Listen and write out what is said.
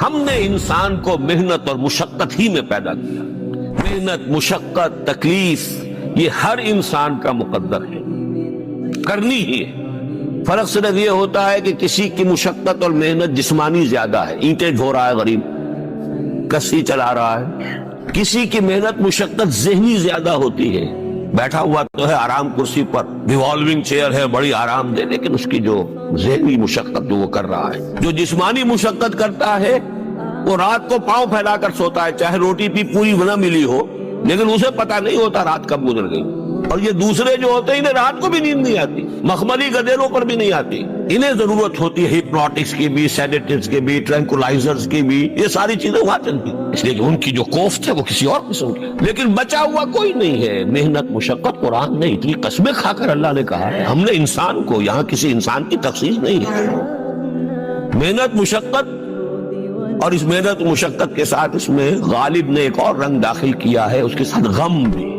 ہم نے انسان کو محنت اور مشقت ہی میں پیدا کیا. محنت، مشقت، تکلیف یہ ہر انسان کا مقدر ہے، کرنی ہی ہے. فرق صرف یہ ہوتا ہے کہ کسی کی مشقت اور محنت جسمانی زیادہ ہے، اینٹیں ڈھو رہا ہے غریب، کسی چلا رہا ہے. کسی کی محنت مشقت ذہنی زیادہ ہوتی ہے، بیٹھا ہوا تو ہے آرام کرسی پر، ریوالونگ چیئر ہے بڑی آرام دہ، لیکن اس کی جو ذہنی مشقت جو وہ کر رہا ہے. جو جسمانی مشقت کرتا ہے وہ رات کو پاؤں پھیلا کر سوتا ہے، چاہے روٹی بھی پوری نہ ملی ہو، لیکن اسے پتہ نہیں ہوتا رات کب گزر گئی. اور یہ دوسرے جو ہوتے ہیں انہیں رات کو بھی نیند نہیں آتی، مخملی گدیروں پر بھی نہیں آتی. انہیں ضرورت ہوتی ہے ہپنوٹکس کی بھی، سیڈیٹیوز کی بھی، ٹرینکولائزرز کی بھی، یہ ساری چیزیں وہاں چلتی ہیں، اس لیے کہ ان کی جو کوفت ہے وہ کسی اور قسم کی. لیکن بچا ہوا کوئی نہیں ہے. محنت، مشقت قرآن نے اتنی قسمیں کھا کر اللہ نے کہا ہے. ہم نے انسان کو، یہاں کسی انسان کی تخصیص نہیں ہے. محنت، مشقت، اور اس محنت مشقت کے ساتھ اس میں غالب نے ایک اور رنگ داخل کیا ہے، اس کے ساتھ غم بھی.